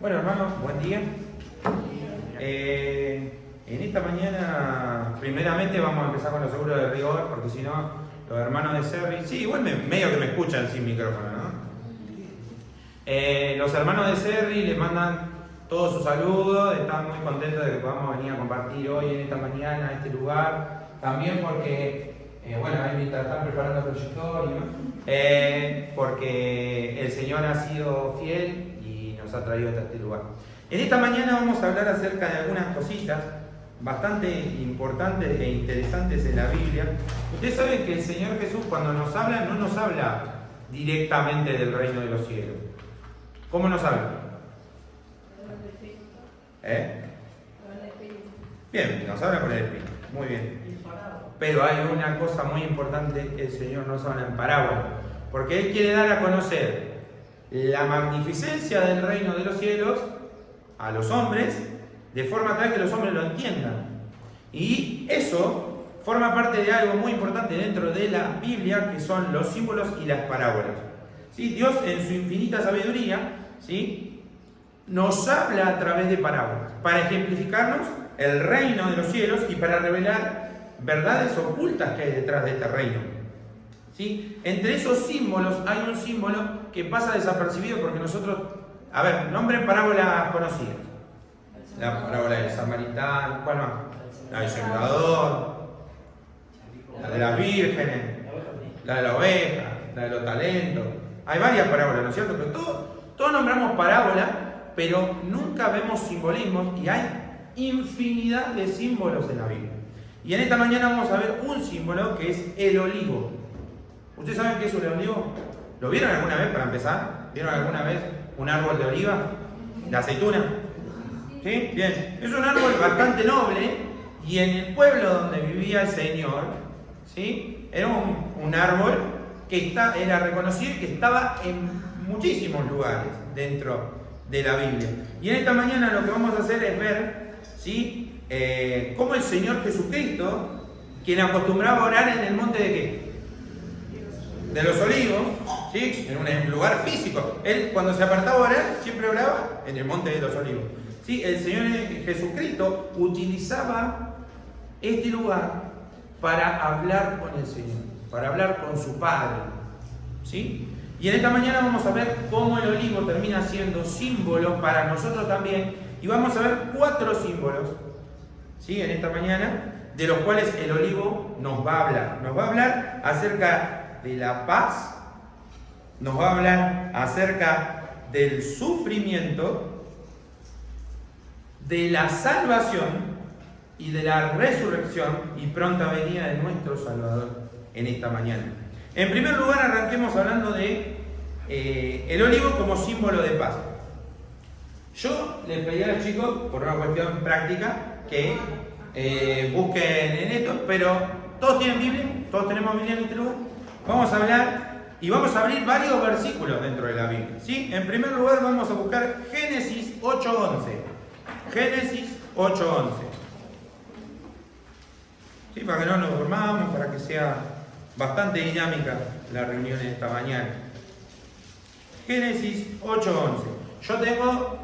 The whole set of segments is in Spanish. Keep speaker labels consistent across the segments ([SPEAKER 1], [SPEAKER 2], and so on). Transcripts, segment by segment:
[SPEAKER 1] Bueno, hermanos, buen día. En esta mañana, primeramente vamos a empezar con los seguros de rigor, porque si no, los hermanos de Serri, sí, igual medio que me escuchan sin micrófono, ¿no? Los hermanos de Serri les mandan todos sus saludos, están muy contentos de que podamos venir a compartir hoy en esta mañana este lugar, también porque, bueno, ahí mientras están preparando el proyectorio, ¿no? Porque el Señor ha sido fiel y nos ha traído hasta este lugar. En esta mañana vamos a hablar acerca de algunas cositas bastante importantes e interesantes en la Biblia. Ustedes saben que el Señor Jesús, cuando nos habla, no nos habla directamente del reino de los cielos. ¿Cómo nos habla? Bien, nos habla por el Espíritu. Muy bien. Pero hay una cosa muy importante que el Señor nos habla en parábola, porque Él quiere dar a conocer la magnificencia del reino de los cielos a los hombres, de forma tal que los hombres lo entiendan. Y eso forma parte de algo muy importante dentro de la Biblia, que son los símbolos y las parábolas. ¿Sí? Dios, en su infinita sabiduría, ¿sí?, nos habla a través de parábolas, para ejemplificarnos el reino de los cielos y para revelar verdades ocultas que hay detrás de este reino. ¿Sí? Entre esos símbolos hay un símbolo que pasa desapercibido porque nosotros, a ver, nombren parábolas conocidas. La parábola del samaritano, ¿cuál más? La del sembrador, la de las vírgenes, la de la oveja, la de los talentos. Hay varias parábolas, ¿no es cierto? Pero todos nombramos parábolas, pero nunca vemos simbolismos, y hay infinidad de símbolos en la Biblia. Y en esta mañana vamos a ver un símbolo que es el olivo. ¿Ustedes saben qué es un olivo? ¿Lo vieron alguna vez para empezar? ¿Vieron alguna vez un árbol de oliva? ¿De aceituna? ¿Sí? Bien. Es un árbol bastante noble, y en el pueblo donde vivía el Señor, ¿sí?, era un árbol que era reconocido y que estaba en muchísimos lugares dentro de la Biblia. Y en esta mañana lo que vamos a hacer es ver, ¿sí?, cómo el Señor Jesucristo, quien acostumbraba a orar en el monte de ¿qué? De los olivos, ¿sí?, en un lugar físico. Él, cuando se apartaba a orar, siempre oraba en el monte de los olivos. ¿Sí? El Señor Jesucristo utilizaba este lugar para hablar con el Señor, para hablar con su Padre. ¿Sí? Y en esta mañana vamos a ver cómo el olivo termina siendo símbolo para nosotros también, y vamos a ver 4 símbolos, ¿sí?, en esta mañana, de los cuales el olivo nos va a hablar. Nos va a hablar acerca de la paz, nos va a hablar acerca del sufrimiento, de la salvación y de la resurrección y pronta venida de nuestro Salvador en esta mañana. En primer lugar, arranquemos hablando de el olivo como símbolo de paz. Yo les pedí a los chicos, por una cuestión práctica, que busquen en esto, pero ¿todos tienen Biblia? ¿Todos tenemos Biblia en este lugar? Vamos a hablar y vamos a abrir varios versículos dentro de la Biblia, ¿sí? En primer lugar vamos a buscar Génesis 8:11. Génesis 8:11. ¿Sí? Para que no nos durmamos, para que sea bastante dinámica la reunión esta mañana. Génesis 8:11. Yo tengo,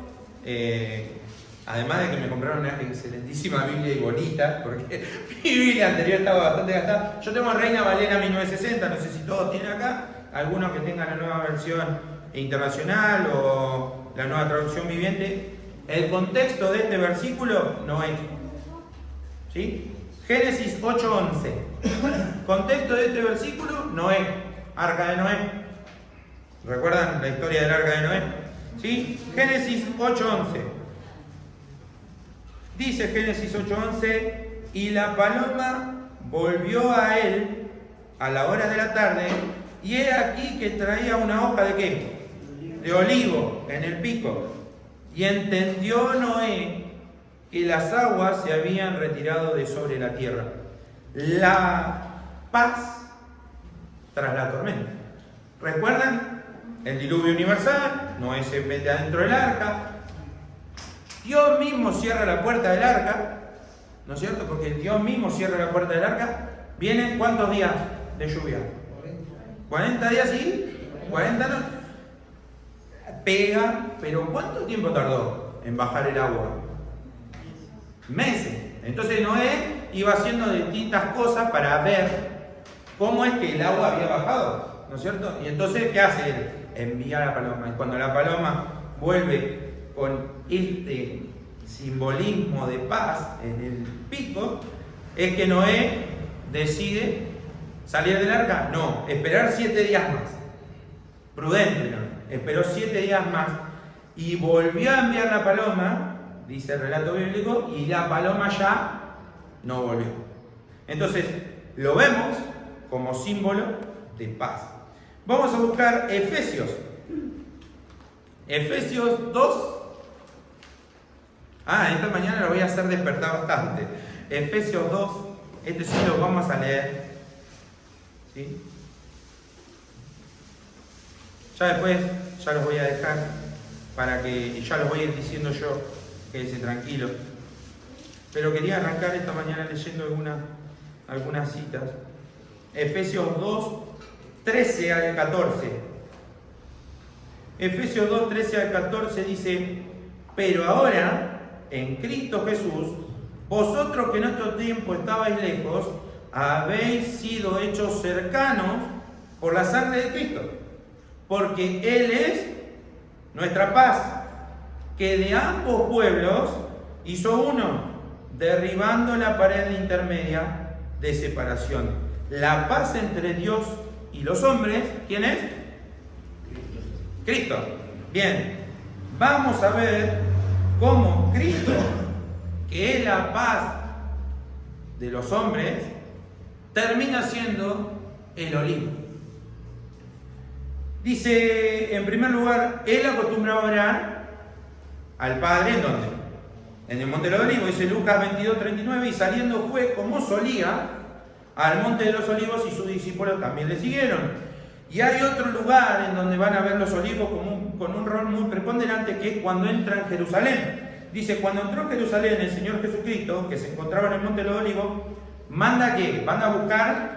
[SPEAKER 1] además de que me compraron una excelentísima Biblia y bonita, porque mi Biblia anterior estaba bastante gastada, yo tengo Reina Valera 1960, no sé si todos tienen acá, algunos que tengan la nueva versión internacional o la nueva traducción viviente. El contexto de este versículo no es, ¿sí? Génesis 8:11. Contexto de este versículo, Noé, arca de Noé. ¿Recuerdan la historia del arca de Noé? ¿Sí? Génesis 8:11. Dice Génesis 8:11: y la paloma volvió a él a la hora de la tarde, y he aquí que traía una hoja de ¿qué? De olivo en el pico. Y entendió Noé que las aguas se habían retirado de sobre la tierra. La paz tras la tormenta. ¿Recuerdan? El diluvio universal, Noé se mete adentro del arca. Dios mismo cierra la puerta del arca, ¿no es cierto? Porque Dios mismo cierra la puerta del arca. ¿Vienen cuántos días de lluvia? 40 días y 40 noches. pega, pero ¿cuánto tiempo tardó en bajar el agua? Meses. Entonces Noé iba haciendo distintas cosas para ver cómo es que el agua había bajado, ¿no es cierto? Y entonces, ¿qué hace él? Envía a la paloma. Y cuando la paloma vuelve con este simbolismo de paz en el pico, es que Noé decide salir del arca. No, esperar 7 días más. Prudente, ¿no? Esperó 7 días más y volvió a enviar la paloma, dice el relato bíblico, y la paloma ya no volvió. Entonces, lo vemos como símbolo de paz. Vamos a buscar Efesios. Efesios 2. Esta mañana lo voy a hacer despertar bastante. Efesios 2, este sí lo vamos a leer. ¿Sí? Ya después, ya los voy a dejar para que, ya los voy a ir diciendo yo, quédese tranquilo. Pero quería arrancar esta mañana leyendo algunas citas. Efesios 2, 13 al 14. Efesios 2, 13 al 14 dice: pero ahora, en Cristo Jesús, vosotros que en otro tiempo estabais lejos, habéis sido hechos cercanos por la sangre de Cristo. Porque Él es nuestra paz, que de ambos pueblos hizo uno, derribando la pared intermedia de separación. La paz entre Dios y los hombres, ¿quién es? Cristo. Bien, vamos a ver cómo Cristo, que es la paz de los hombres, termina siendo el olivo. Dice, en primer lugar, Él acostumbraba a orar al Padre, ¿en dónde? En el Monte de los Olivos, dice Lucas 22, 39, y saliendo fue como solía al Monte de los Olivos y sus discípulos también le siguieron. Y hay otro lugar en donde van a ver los olivos con un rol muy preponderante, que es cuando entra en Jerusalén. Dice, cuando entró en Jerusalén el Señor Jesucristo, que se encontraba en el Monte de los Olivos, manda que van a buscar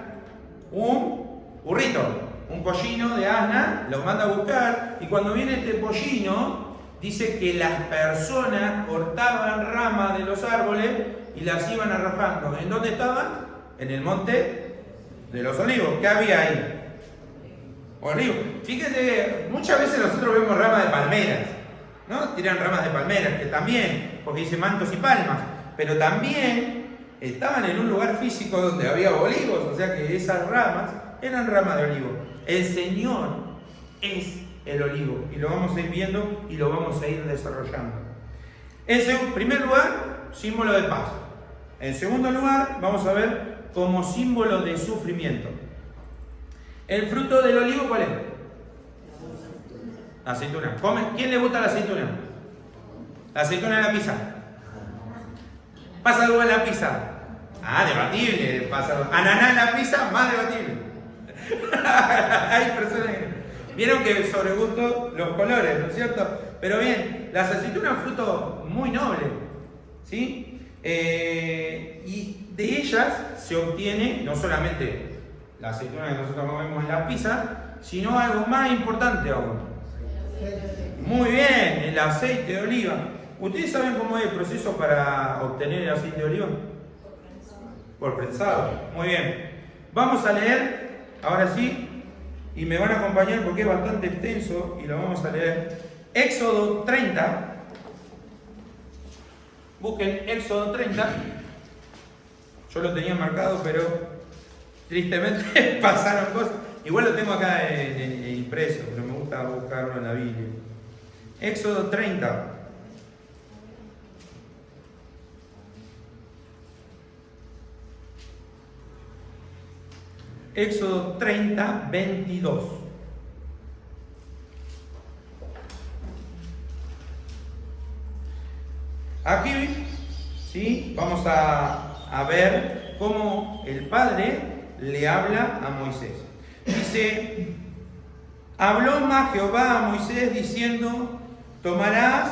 [SPEAKER 1] un burrito, un pollino de asna, lo manda a buscar, y cuando viene este pollino, dice que las personas cortaban ramas de los árboles y las iban arrojando. ¿En dónde estaban? En el Monte de los Olivos. ¿Qué había ahí? Olivos. Fíjate, muchas veces nosotros vemos ramas de palmeras, ¿no? Tiran ramas de palmeras, que también, porque dice mantos y palmas, pero también estaban en un lugar físico donde había olivos, o sea que esas ramas eran ramas de olivo. El Señor es el olivo, y lo vamos a ir viendo y lo vamos a ir desarrollando. En primer lugar, símbolo de paz. En segundo lugar, vamos a ver como símbolo de sufrimiento. ¿El fruto del olivo cuál es? La aceituna. ¿Quién le gusta la aceituna? La aceituna en la pizza. ¿Pasa algo en la pizza? Debatible. Pasa ananá en la pizza, más debatible. Hay personas que... Vieron que sobre gusto los colores, ¿no es cierto? Pero bien, las aceitunas es un fruto muy noble, ¿sí? Y de ellas se obtiene no solamente la aceituna que nosotros comemos en la pizza, sino algo más importante aún. Muy bien, el aceite de oliva. ¿Ustedes saben cómo es el proceso para obtener el aceite de oliva? Por prensado. Muy bien. Vamos a leer, ahora sí, y me van a acompañar porque es bastante extenso y lo vamos a leer. Éxodo 30. Busquen Éxodo 30. Yo lo tenía marcado, pero tristemente pasaron cosas. Igual lo tengo acá en impreso, pero me gusta buscarlo en la Biblia. Éxodo 30. Éxodo 30, 22. Aquí, ¿sí? Vamos a ver cómo el Padre le habla a Moisés. Dice, habló más Jehová a Moisés diciendo, tomarás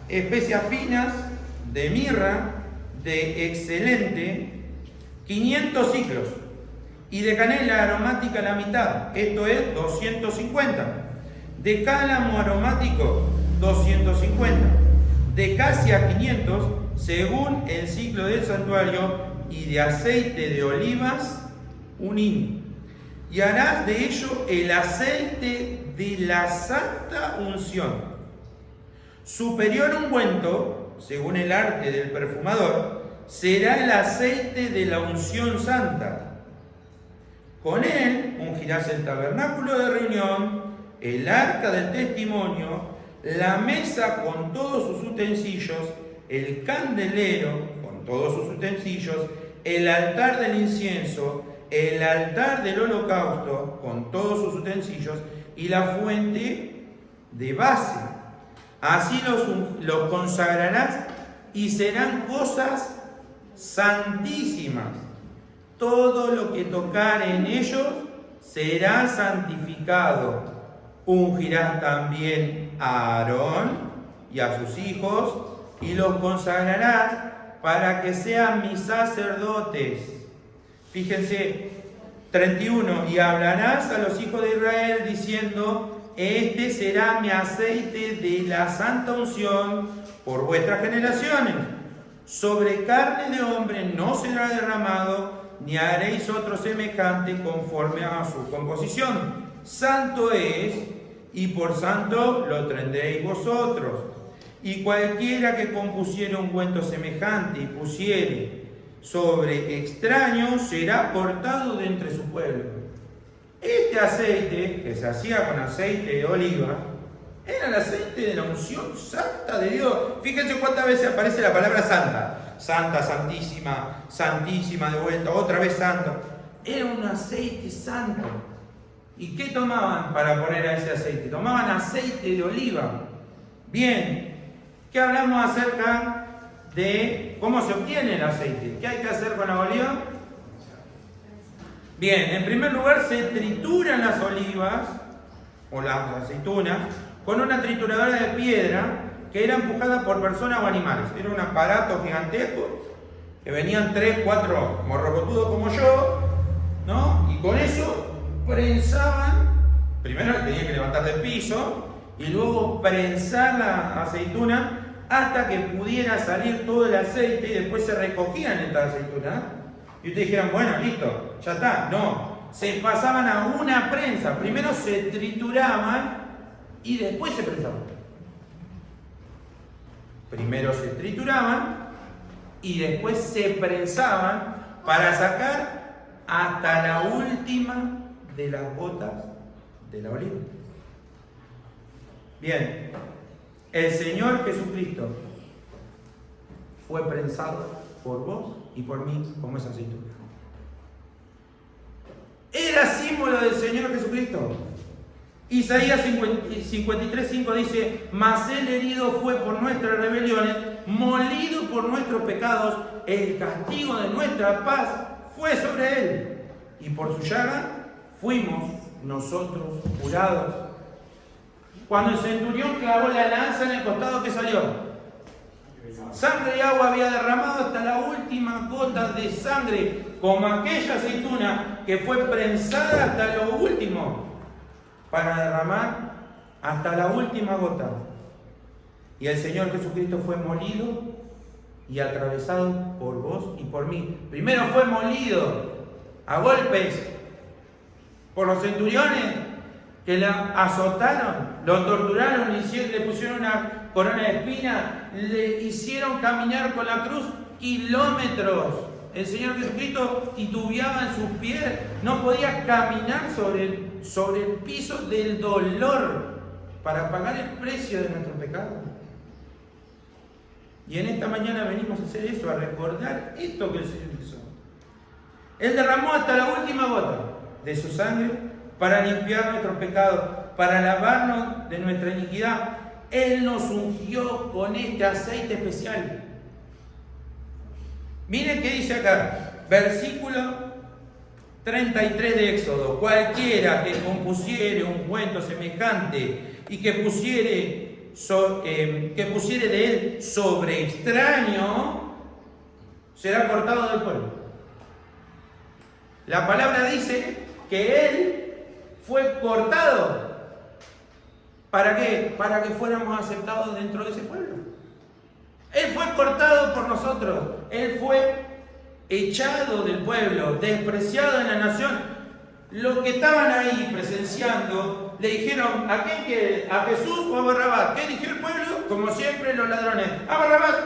[SPEAKER 1] especias finas de mirra, de excelente, 500 ciclos, y de canela aromática la mitad, esto es 250. de cálamo aromático 250, de casia 500, según el ciclo del santuario, y de aceite de olivas 1 hin. Y harás de ello el aceite de la santa unción. Superior ungüento, según el arte del perfumador, será el aceite de la unción santa. Con él ungirás el tabernáculo de reunión, el arca del testimonio, la mesa con todos sus utensilios, el candelero con todos sus utensilios, el altar del incienso, el altar del holocausto con todos sus utensilios y la fuente de base. Así los consagrarás y serán cosas santísimas. Todo lo que tocare en ellos será santificado. Ungirás también a Aarón y a sus hijos y los consagrarás para que sean mis sacerdotes. Fíjense, 31, y hablarás a los hijos de Israel diciendo: este será mi aceite de la santa unción por vuestras generaciones. Sobre carne de hombre no será derramado, ni haréis otro semejante conforme a su composición. Santo es, y por santo lo tendréis vosotros. Y cualquiera que compusiere ungüento semejante y pusiere sobre extraño será cortado de entre su pueblo. Este aceite, que se hacía con aceite de oliva, era el aceite de la unción santa de Dios. Fíjense cuántas veces aparece la palabra santa. Santa, santísima, santísima de vuelta, otra vez santa. Era un aceite santo. ¿Y qué tomaban para poner a ese aceite? Tomaban aceite de oliva. Bien, ¿qué hablamos acerca de cómo se obtiene el aceite? ¿Qué hay que hacer con la oliva? Bien, en primer lugar se trituran las olivas o las aceitunas con una trituradora de piedra que era empujada por personas o animales. Era un aparato gigantesco que venían 3, 4 morrocotudos como yo, ¿no? Y con eso prensaban, primero tenían que levantar del piso y luego prensar la aceituna hasta que pudiera salir todo el aceite y después se recogían estas aceitunas. Y ustedes dijeran, bueno, listo, ya está. No, se pasaban a una prensa. Primero se trituraban y después se prensaban. Primero se trituraban y después se prensaban para sacar hasta la última de las gotas de la oliva. Bien, el Señor Jesucristo fue prensado por vos y por mí como esa aceituna. Era símbolo del Señor Jesucristo. Isaías 53:5 dice: mas él herido fue por nuestras rebeliones, molido por nuestros pecados, el castigo de nuestra paz fue sobre él, y por su llaga fuimos nosotros curados. Cuando el centurión clavó la lanza en el costado, ¿qué salió? Sangre y agua había derramado hasta la última gota de sangre, como aquella aceituna que fue prensada hasta lo último, para derramar hasta la última gota. Y el Señor Jesucristo fue molido y atravesado por vos y por mí. Primero fue molido a golpes por los centuriones que la azotaron, lo torturaron, le pusieron una corona de espina, le hicieron caminar con la cruz kilómetros. El Señor Jesucristo titubeaba en sus pies, no podía caminar sobre el piso del dolor para pagar el precio de nuestro pecado. Y en esta mañana venimos a hacer eso, a recordar esto que el Señor hizo. Él derramó hasta la última gota de su sangre para limpiar nuestros pecados, para lavarnos de nuestra iniquidad. Él nos ungió con este aceite especial. Miren qué dice acá, versículo 33 de Éxodo: cualquiera que compusiere un ungüento semejante y que pusiere de él sobre extraño, será cortado del pueblo. La palabra dice que él fue cortado. ¿Para qué? Para que fuéramos aceptados dentro de ese pueblo. Él fue cortado por nosotros. Él fue echado del pueblo, despreciado en la nación. Los que estaban ahí presenciando le dijeron: ¿a quién quiere? ¿A Jesús o a Barrabás? ¿Qué eligió el pueblo? Como siempre, los ladrones: ¡a Barrabás!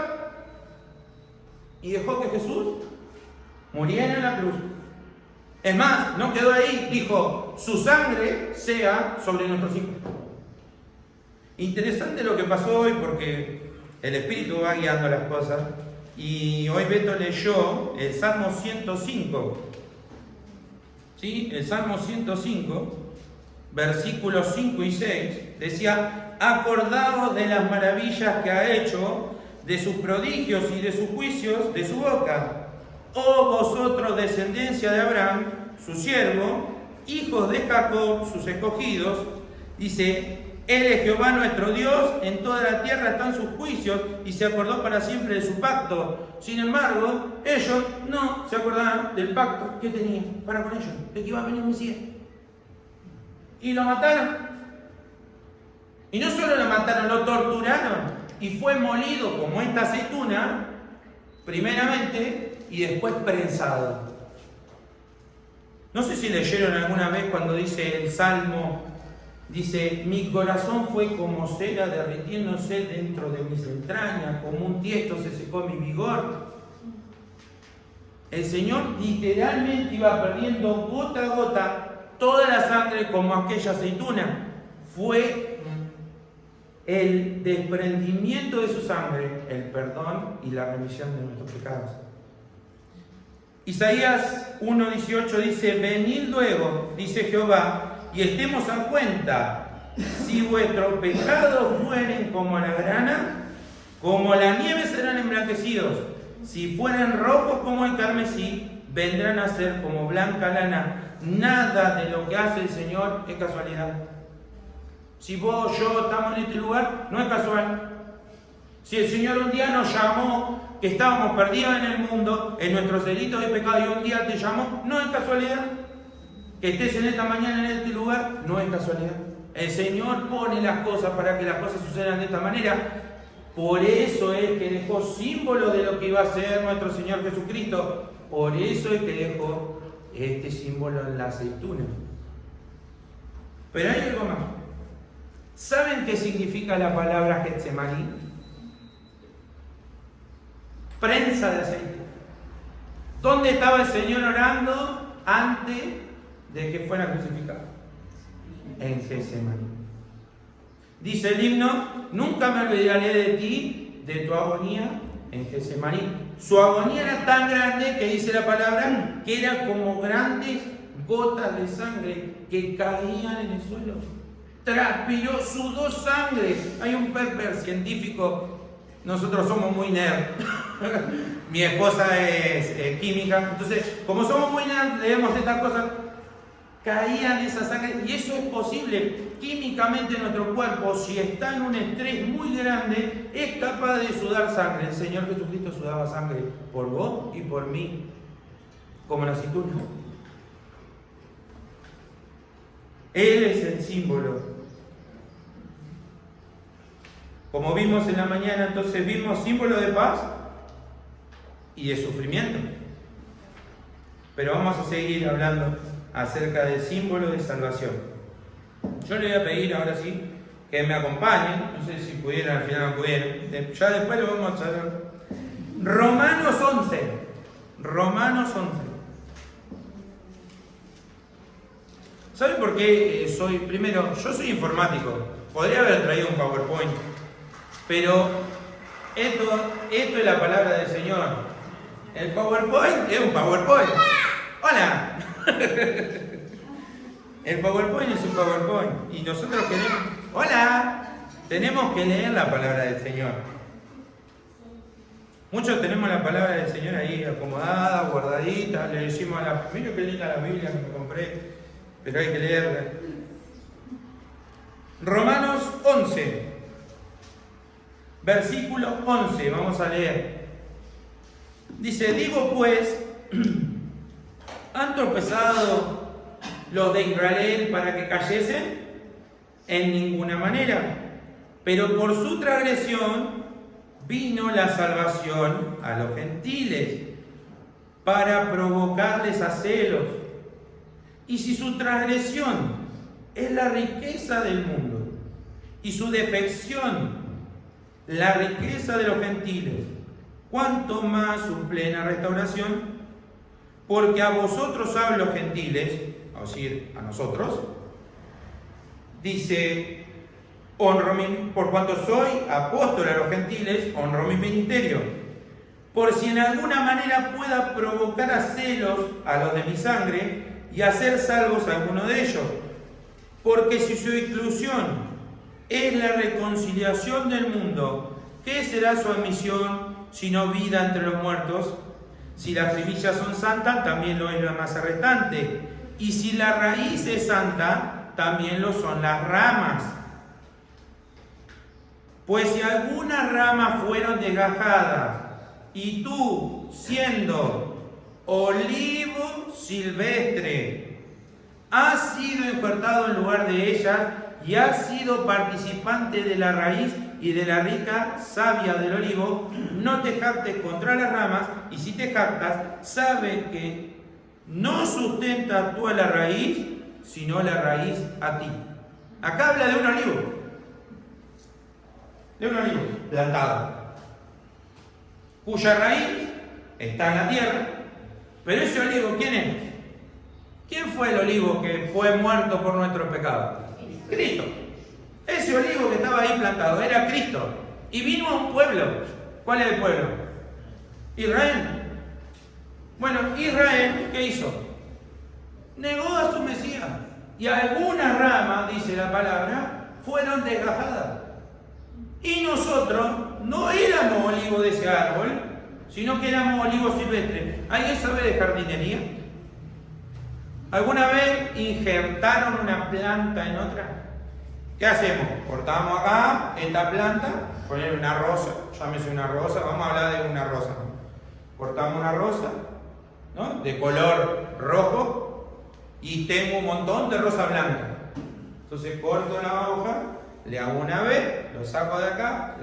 [SPEAKER 1] Y dejó que Jesús muriera en la cruz. Es más, no quedó ahí, dijo: su sangre sea sobre nuestros hijos. Interesante lo que pasó hoy, porque el Espíritu va guiando las cosas. Y hoy Beto leyó el Salmo 105. ¿Sí? El Salmo 105, versículos 5 y 6, decía: acordaos de las maravillas que ha hecho, de sus prodigios y de sus juicios de su boca. Oh vosotros, descendencia de Abraham, su siervo, hijos de Jacob, sus escogidos. Dice: Él es Jehová nuestro Dios, en toda la tierra están sus juicios, y se acordó para siempre de su pacto. Sin embargo, ellos no se acordaban del pacto que tenían para con ellos, de que iba a venir un Mesías. Y lo mataron. Y no solo lo mataron, lo torturaron. Y fue molido como esta aceituna, primeramente, y después prensado. No sé si leyeron alguna vez cuando dice el Salmo, dice: mi corazón fue como cera derritiéndose dentro de mis entrañas, como un tiesto se secó mi vigor. El Señor literalmente iba perdiendo gota a gota toda la sangre como aquella aceituna. Fue el desprendimiento de su sangre, el perdón y la remisión de nuestros pecados. Isaías 1:18 dice: venid luego, dice Jehová, y estemos a cuenta. Si vuestros pecados fueren como la grana, como la nieve serán emblanquecidos. Si fueren rojos como el carmesí, vendrán a ser como blanca lana. Nada de lo que hace el Señor es casualidad. Si vos, yo estamos en este lugar, no es casual. Si el Señor un día nos llamó, que estábamos perdidos en el mundo, en nuestros delitos de pecado, y un día te llamó, no es casualidad. Que estés en esta mañana en este lugar, no es casualidad. El Señor pone las cosas para que las cosas sucedan de esta manera. Por eso es que dejó símbolo de lo que iba a ser nuestro Señor Jesucristo. Por eso es que dejó este símbolo en la aceituna. Pero hay algo más. ¿Saben qué significa la palabra Getsemaní? Prensa de aceite. ¿Dónde estaba el Señor orando antes de que fuera crucificado? En Getsemaní. Dice el himno: nunca me olvidaré de ti, de tu agonía en Getsemaní. Su agonía era tan grande que dice la palabra que era como grandes gotas de sangre que caían en el suelo. Transpiró, sudó sangre. Hay un paper científico. Nosotros somos muy nerd. Mi esposa es química. Entonces, como somos muy nerd, leemos estas cosas. Caían esa sangre. Y eso es posible. Químicamente nuestro cuerpo, si está en un estrés muy grande, es capaz de sudar sangre. El Señor Jesucristo sudaba sangre por vos y por mí, como la aceituna. Él es el símbolo. Como vimos en la mañana, entonces vimos símbolo de paz y de sufrimiento. Pero vamos a seguir hablando acerca del símbolo de salvación. Yo le voy a pedir ahora sí que me acompañen. No sé si pudieran, al final no pudieron. Ya después lo vamos a hacer. Romanos 11. Romanos 11. ¿Saben por qué soy? Primero, yo soy informático. Podría haber traído un PowerPoint. Pero esto es la palabra del Señor. El PowerPoint es un PowerPoint. ¡Hola! El PowerPoint es un PowerPoint. Y nosotros queremos... ¡Hola! Tenemos que leer la palabra del Señor. Muchos tenemos la palabra del Señor ahí acomodada, guardadita. Le decimos a la... Mira qué linda la Biblia que me compré. Pero hay que leerla. Romanos 11. Versículo 11, vamos a leer. Dice: digo pues, ¿han tropezado los de Israel para que cayesen? en ninguna manera, pero por su transgresión vino la salvación a los gentiles, para provocarles a celos. Y si su transgresión es la riqueza del mundo, y su defección la riqueza de los gentiles, cuánto más su plena restauración, porque a vosotros hablo los gentiles, es decir, a nosotros, dice, por cuanto soy apóstol a los gentiles, honro mi ministerio, por si en alguna manera pueda provocar a celos a los de mi sangre y hacer salvos a alguno de ellos. Porque si su exclusión es la reconciliación del mundo, ¿qué será su admisión sino vida entre los muertos? Si las primicias son santas, también lo es la masa restante. Y si la raíz es santa, también lo son las ramas. Pues si algunas ramas fueron desgajadas, y tú, siendo olivo silvestre, has sido injertado en lugar de ellas y has sido participante de la raíz y de la rica savia del olivo, no te jactes contra las ramas, y si te jactas, sabe que no sustentas tú a la raíz, sino la raíz a ti. Acá habla de un olivo plantado, cuya raíz está en la tierra. Pero ese olivo, ¿quién es? ¿Quién fue el olivo que fue muerto por nuestros pecados? Cristo. Ese olivo que estaba ahí plantado era Cristo. Y vino a un pueblo. ¿Cuál es el pueblo? Israel. Bueno, Israel, ¿qué hizo? Negó a su Mesías. Y algunas ramas, dice la palabra, fueron desgajadas. Y nosotros no éramos olivos de ese árbol, sino que éramos olivos silvestres. ¿Alguien sabe de jardinería? ¿Alguna vez injertaron una planta en otra? ¿Qué hacemos? Cortamos acá esta planta, poner una rosa, llámese una rosa, vamos a hablar de una rosa. Cortamos una rosa, ¿no?, de color rojo, y tengo un montón de rosa blanca. Entonces corto la hoja, le hago una vez, lo saco de acá,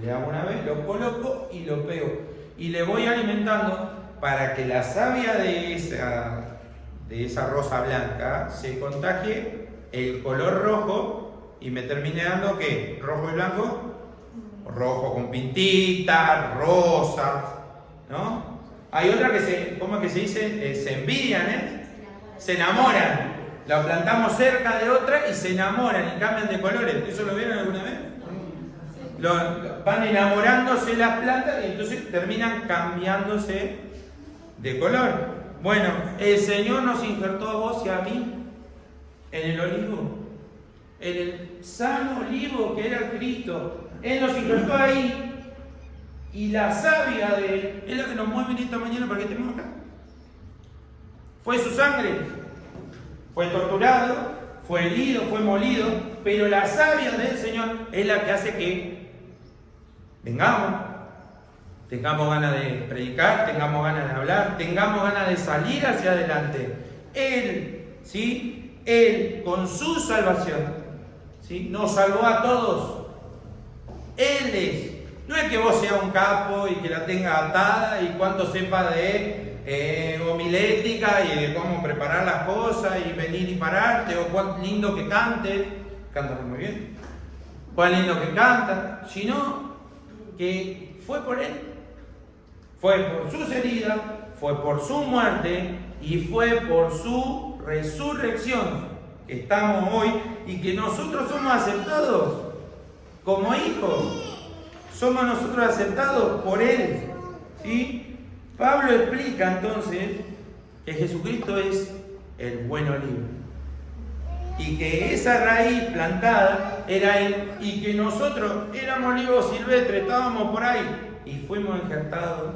[SPEAKER 1] le hago una vez, lo coloco y lo pego. Y le voy alimentando para que la savia de esa rosa blanca se contagie el color rojo y me termine dando, ¿qué? ¿Rojo y blanco? Rojo con pintitas, rosas, ¿no? Hay otra que ¿cómo es que se dice? Se envidian, se enamoran. La plantamos cerca de otra y se enamoran y cambian de colores. ¿Eso lo vieron alguna vez? Van enamorándose las plantas y entonces terminan cambiándose de color. Bueno, el Señor nos injertó a vos y a mí en el olivo, en el sano olivo que era Cristo. Él nos injertó ahí, y la savia de Él es la que nos mueve en esta mañana para que estemos acá. Fue su sangre, fue torturado, fue herido, fue molido, pero la savia del Señor es la que hace que vengamos, tengamos ganas de predicar, tengamos ganas de hablar, tengamos ganas de salir hacia adelante. Él, ¿sí?, Él con su salvación, ¿sí?, nos salvó a todos. Él es. No es que vos seas un capo y que la tengas atada y cuánto sepa de homilética y de cómo preparar las cosas y venir y pararte, o cuán lindo que cantes. Cantan muy bien. Cuán lindo que cantan. Sino que fue por Él. Fue por sus heridas, fue por su muerte y fue por su resurrección que estamos hoy y que nosotros somos aceptados como hijos. Somos nosotros aceptados por Él, ¿sí? Pablo explica entonces que Jesucristo es el buen olivo y que esa raíz plantada era Él y que nosotros éramos olivos silvestres, estábamos por ahí y fuimos injertados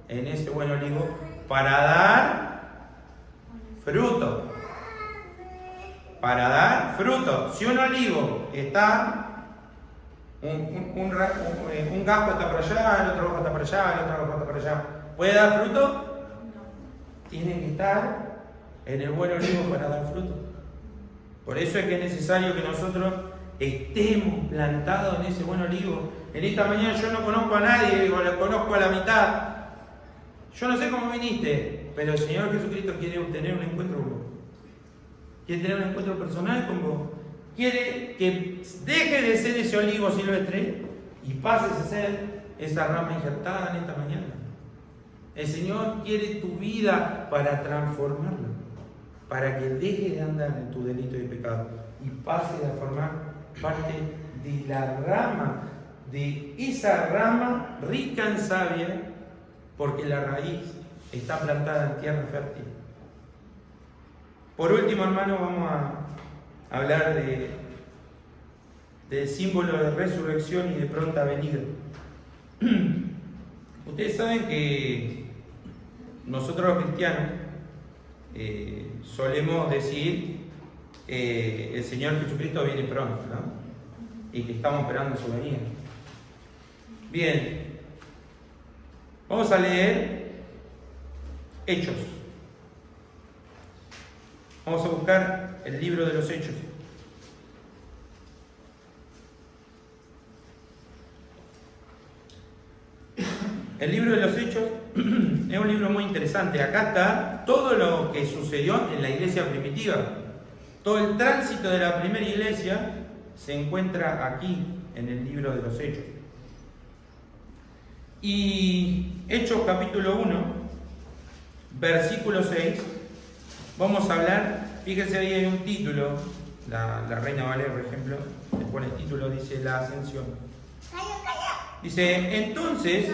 [SPEAKER 1] en ese buen olivo para dar fruto. Para dar fruto. Si un olivo está... Un gasco está por allá, el otro gasco está por allá, el otro gasco está por allá. ¿Puede dar fruto? No. Tiene que estar en el buen olivo para dar fruto. Por eso es que es necesario que nosotros estemos plantados en ese buen olivo. En esta mañana yo no conozco a nadie, o lo conozco a la mitad. Yo no sé cómo viniste, pero el Señor Jesucristo quiere tener un encuentro con vos. Quiere tener un encuentro personal con vos. Quiere que deje de ser ese olivo silvestre y pases a ser esa rama injertada en esta mañana. El Señor quiere tu vida para transformarla, para que deje de andar en tu delito y pecado y pases a formar parte de la rama, de esa rama rica en savia, porque la raíz está plantada en tierra fértil. Por último, hermano, vamos a hablar del símbolo de resurrección y de pronta venida. Ustedes saben que nosotros los cristianos solemos decir el Señor Jesucristo viene pronto, ¿no? Y que estamos esperando su venida. Bien, vamos a leer Hechos. Vamos a buscar el libro de los Hechos. El libro de los Hechos es un libro muy interesante. Acá está todo lo que sucedió en la iglesia primitiva. Todo el tránsito de la primera iglesia se encuentra aquí, en el libro de los Hechos. Y Hechos capítulo 1, versículo 6, vamos a hablar, fíjense ahí hay un título, la Reina Valera, por ejemplo, le pone el título, dice la ascensión. Dice, entonces,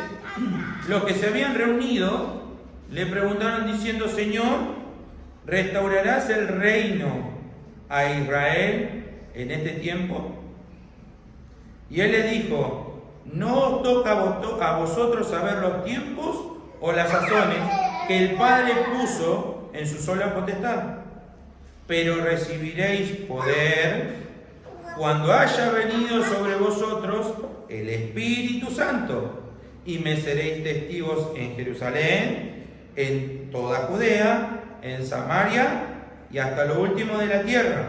[SPEAKER 1] los que se habían reunido le preguntaron diciendo, Señor, ¿restaurarás el reino a Israel en este tiempo? Y él le dijo, no os toca a vosotros saber los tiempos o las sazones que el Padre puso en su sola potestad, pero recibiréis poder cuando haya venido sobre vosotros el Espíritu Santo, y me seréis testigos en Jerusalén, en toda Judea, en Samaria y hasta lo último de la tierra.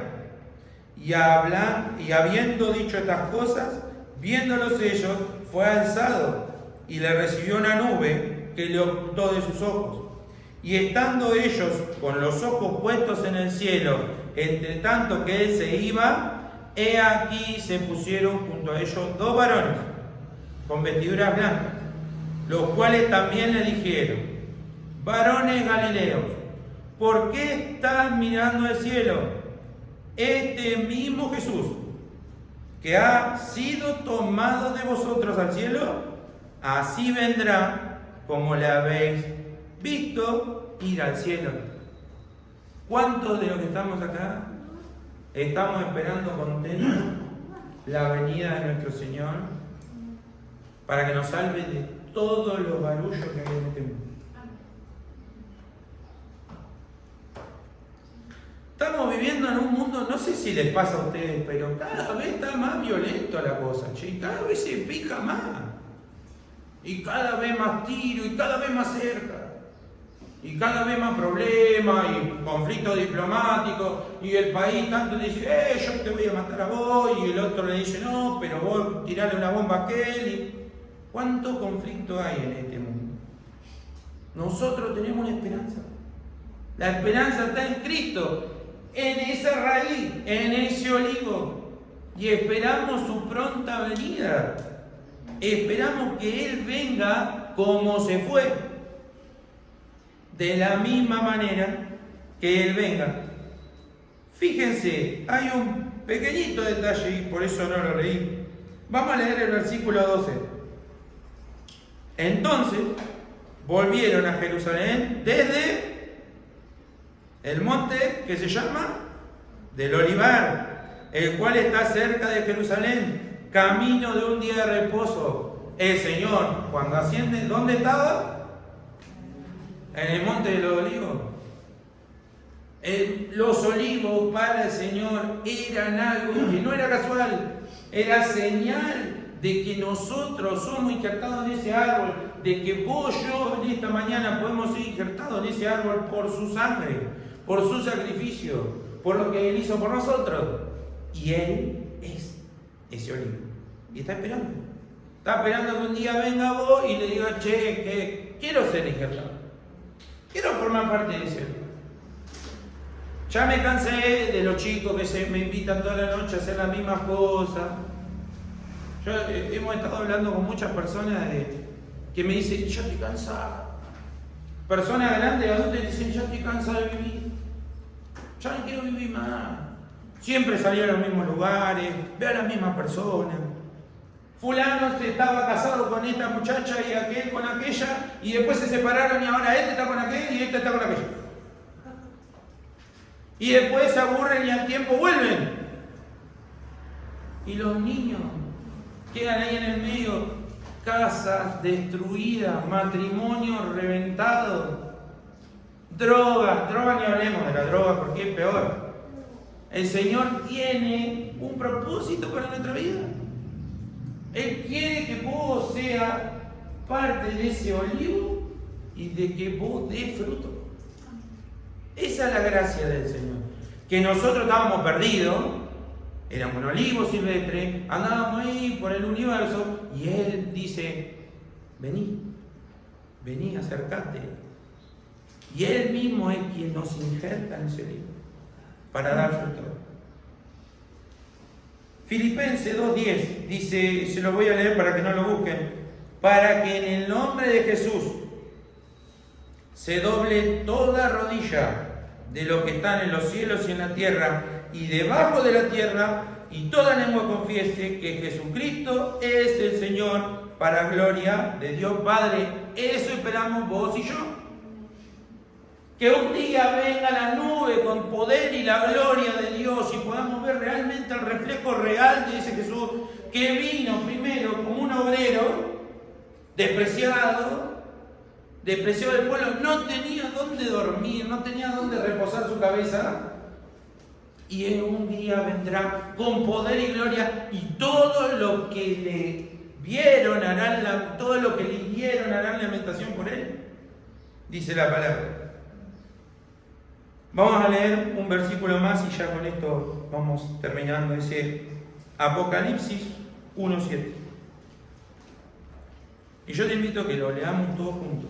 [SPEAKER 1] Y habiendo dicho estas cosas, viéndolos ellos, fue alzado y le recibió una nube que le ocultó de sus ojos. Y estando ellos con los ojos puestos en el cielo, entre tanto que él se iba, he aquí se pusieron junto a ellos dos varones con vestiduras blancas, los cuales también le dijeron, varones galileos, ¿por qué estás mirando al cielo? Este mismo Jesús, que ha sido tomado de vosotros al cielo, así vendrá como le habéis visto ir al cielo. ¿Cuántos de los que estamos acá estamos esperando contentos la venida de nuestro Señor para que nos salve de todos los barullos que hay en este mundo? Estamos viviendo en un mundo, no sé si les pasa a ustedes, pero cada vez está más violento la cosa, che, cada vez se pica más. Y cada vez más tiro, y cada vez más cerca. Y cada vez más problemas, y conflictos diplomáticos, y el país tanto dice, yo te voy a matar a vos, y el otro le dice, no, pero vos tirale una bomba a aquel. Y ¿cuánto conflicto hay en este mundo? Nosotros tenemos una esperanza. La esperanza está en Cristo, en esa raíz, en ese olivo, y esperamos su pronta venida. Esperamos que Él venga como se fue, de la misma manera que Él venga. Fíjense, hay un pequeñito detalle y por eso no lo leí. Vamos a leer el versículo 12. Entonces volvieron a Jerusalén desde el monte que se llama del Olivar, el cual está cerca de Jerusalén, camino de un día de reposo. El Señor, cuando asciende, ¿dónde estaba? En el monte de los olivos. Los olivos para el Señor eran algo que no era casual, era señal de que nosotros somos injertados en ese árbol, de que vos, yo, en esta mañana podemos ser injertados en ese árbol por su sangre, por su sacrificio, por lo que Él hizo por nosotros. Y Él es ese olivo. Y está esperando. Está esperando que un día venga vos y le diga, che, que quiero ser injertado. Quiero formar parte de ese olivo. Ya me cansé de los chicos que me invitan toda la noche a hacer las mismas cosas. Hemos estado hablando con muchas personas que me dicen, yo estoy cansado. Personas grandes, adultos, dicen, yo estoy cansado de vivir. Ya no quiero vivir más. Siempre salía a los mismos lugares, veo a las mismas personas. Fulano estaba casado con esta muchacha y aquel con aquella, y después se separaron y ahora este está con aquel y este está con aquella. Y después se aburren y al tiempo vuelven. Y los niños quedan ahí en el medio, casas destruidas, matrimonios reventados, drogas ni hablemos de la droga porque es peor. El Señor tiene un propósito para nuestra vida. Él quiere que vos seas parte de ese olivo y de que vos des fruto. Esa es la gracia del Señor. Que nosotros estábamos perdidos, éramos un olivo silvestre, andábamos ahí por el universo y Él dice, vení, acércate. Y Él mismo es quien nos injerta en ese olivo para dar fruto. Filipenses 2:10 dice, se lo voy a leer para que no lo busquen, para que en el nombre de Jesús se doble toda rodilla de los que están en los cielos y en la tierra y debajo de la tierra, y toda lengua confiese que Jesucristo es el Señor, para gloria de Dios Padre. Eso esperamos vos y yo. Que un día venga la nube con poder y la gloria de Dios y podamos ver realmente el reflejo real de ese Jesús que vino primero como un obrero despreciado del pueblo, no tenía dónde dormir, no tenía dónde reposar su cabeza, y en un día vendrá con poder y gloria, y todo lo que le vieron todo lo que le dieron harán lamentación por él, dice la palabra. Vamos a leer un versículo más y ya con esto vamos terminando. Dice Apocalipsis 1:7. Y yo te invito a que lo leamos todos juntos.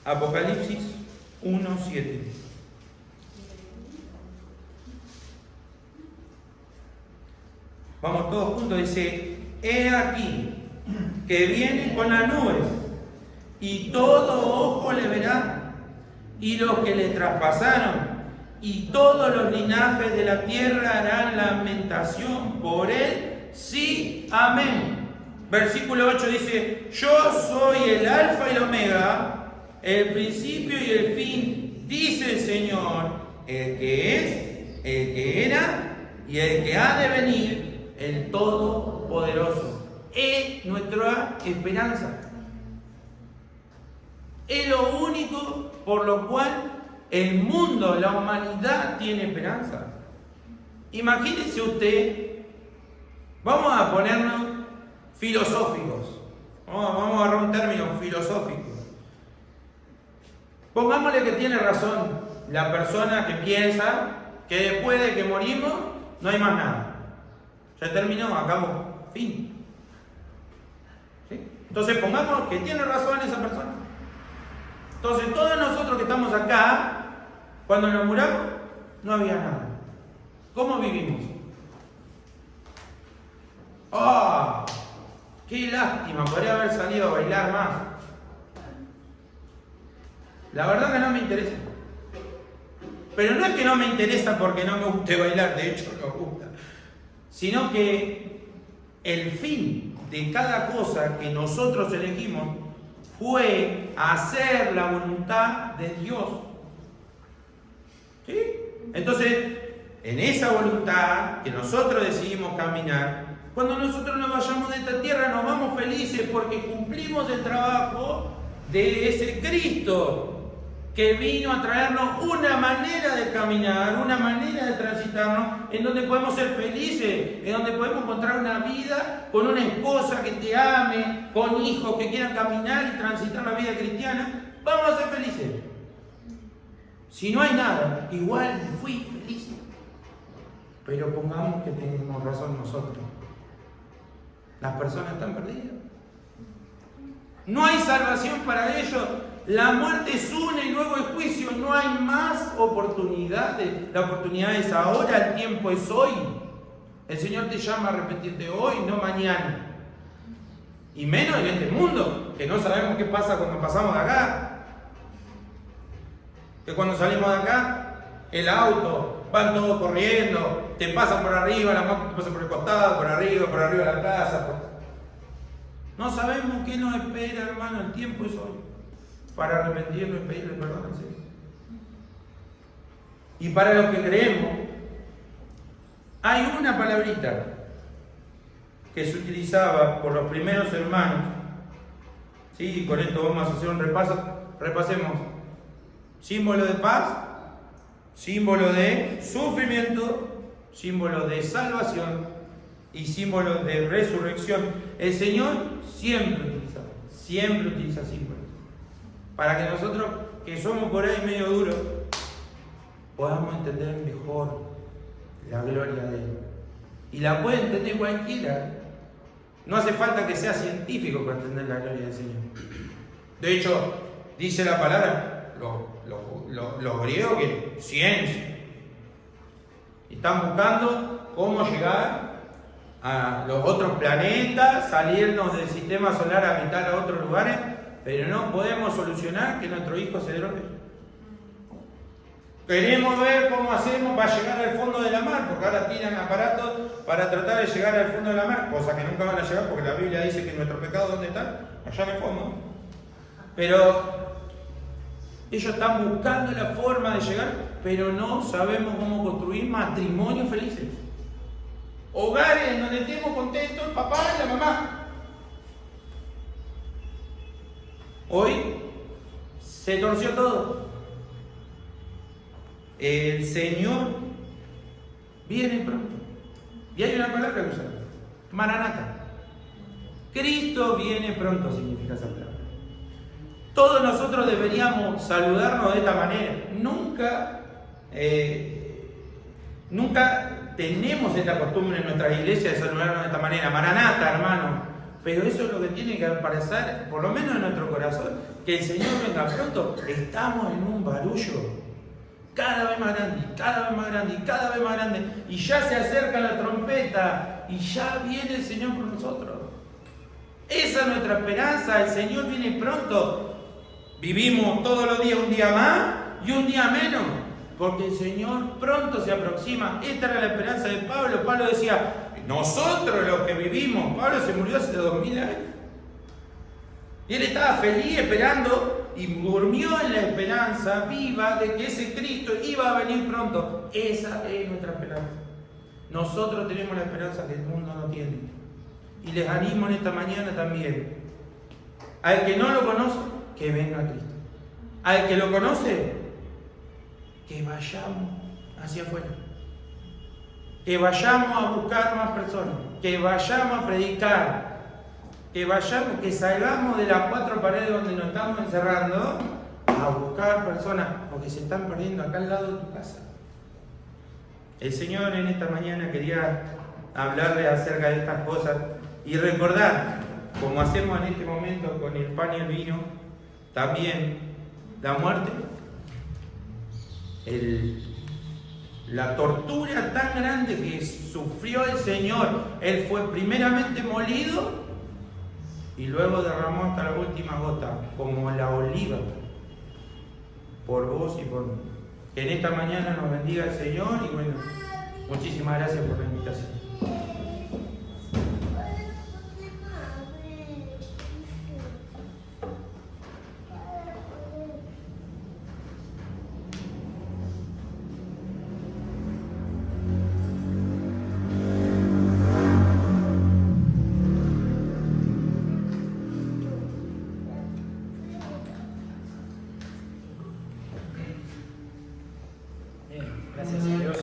[SPEAKER 1] Apocalipsis 1:7. Vamos todos juntos. Dice, he aquí que viene con las nubes, y todo ojo le verá, y los que le traspasaron, y todos los linajes de la tierra harán lamentación por él. Sí, amén. Versículo 8 dice, yo soy el alfa y el omega, el principio y el fin, dice el Señor, el que es, el que era y el que ha de venir, el Todopoderoso. Es nuestra esperanza. Es lo único por lo cual el mundo, la humanidad tiene esperanza. Imagínense usted, vamos a ponernos filosóficos, vamos a agarrar un término filosófico. Pongámosle que tiene razón la persona que piensa que después de que morimos no hay más nada. Ya terminó, acabó, fin. ¿Sí? Entonces pongamos que tiene razón esa persona. Entonces todos nosotros que estamos acá, cuando nos muramos, no había nada. ¿Cómo vivimos? ¡Oh! ¡Qué lástima! Podría haber salido a bailar más. La verdad que no me interesa. Pero no es que no me interesa porque no me guste bailar, de hecho no me gusta. Sino que el fin de cada cosa que nosotros elegimos fue hacer la voluntad de Dios. ¿Sí? Entonces, en esa voluntad que nosotros decidimos caminar, cuando nosotros nos vayamos de esta tierra nos vamos felices porque cumplimos el trabajo de ese Cristo que vino a traernos una manera de caminar, una manera de transitarnos, en donde podemos ser felices, en donde podemos encontrar una vida con una esposa que te ame, con hijos que quieran caminar y transitar la vida cristiana, vamos a ser felices. Si no hay nada, igual fui feliz. Pero pongamos que tenemos razón nosotros. Las personas están perdidas. No hay salvación para ellos. La muerte es una y luego el juicio. No hay más oportunidades. La oportunidad es ahora, el tiempo es hoy. El Señor te llama a arrepentirte hoy, no mañana. Y menos en este mundo, que no sabemos qué pasa cuando pasamos de acá. Que cuando salimos de acá, el auto, van todos corriendo, te pasan por arriba, la moto te pasa por el costado, por arriba de la casa. No sabemos qué nos espera, hermano, el tiempo es hoy. Para arrepentirnos y pedirle perdón al Señor. Y para los que creemos, hay una palabrita que se utilizaba por los primeros hermanos. Sí, y con esto vamos a hacer un repaso. Repasemos. Símbolo de paz, símbolo de sufrimiento, símbolo de salvación y símbolo de resurrección. El Señor siempre utiliza símbolos. Para que nosotros, que somos por ahí medio duros, podamos entender mejor la gloria de Él. Y la puede entender cualquiera. No hace falta que sea científico para entender la gloria del Señor. De hecho, dice la palabra, los griegos que ciencia. Están buscando cómo llegar a los otros planetas, salirnos del sistema solar, habitar a otros lugares, pero no podemos solucionar que nuestro hijo se drogue. Queremos ver cómo hacemos para llegar al fondo de la mar, porque ahora tiran aparatos para tratar de llegar al fondo de la mar, cosa que nunca van a llegar porque la Biblia dice que nuestro pecado, ¿dónde está? Allá en el fondo. Pero ellos están buscando la forma de llegar, pero no sabemos cómo construir matrimonios felices. Hogares en donde estemos contentos el papá y la mamá. Hoy se torció todo. El Señor viene pronto. Y hay una palabra que usar: Maranata. Cristo viene pronto significa esa palabra. Todos nosotros deberíamos saludarnos de esta manera. Nunca tenemos esta costumbre en nuestras iglesias de saludarnos de esta manera. Maranata, hermano. Pero eso es lo que tiene que aparecer, por lo menos en nuestro corazón, que el Señor venga pronto. Estamos en un barullo cada vez más grande, cada vez más grande, y cada vez más grande. Y ya se acerca la trompeta y ya viene el Señor por nosotros. Esa es nuestra esperanza. El Señor viene pronto. Vivimos todos los días un día más y un día menos, porque el Señor pronto se aproxima. Esta era la esperanza de Pablo. Pablo decía, nosotros los que vivimos, Pablo se murió hace 2000 años. Y él estaba feliz esperando y durmió en la esperanza viva de que ese Cristo iba a venir pronto. Esa es nuestra esperanza. Nosotros tenemos la esperanza que el mundo no tiene. Y les animo en esta mañana también. Al que no lo conoce, que venga a Cristo. Al que lo conoce, que vayamos hacia afuera. Que vayamos a buscar más personas. Que vayamos a predicar. Que vayamos, que salgamos de las 4 paredes donde nos estamos encerrando a buscar personas, porque se están perdiendo acá al lado de tu casa. El Señor en esta mañana quería hablarles acerca de estas cosas y recordar, como hacemos en este momento con el pan y el vino, también la muerte, la tortura tan grande que sufrió el Señor. Él fue primeramente molido y luego derramó hasta la última gota, como la oliva, por vos y por mí. Que en esta mañana nos bendiga el Señor y bueno, muchísimas gracias por la invitación.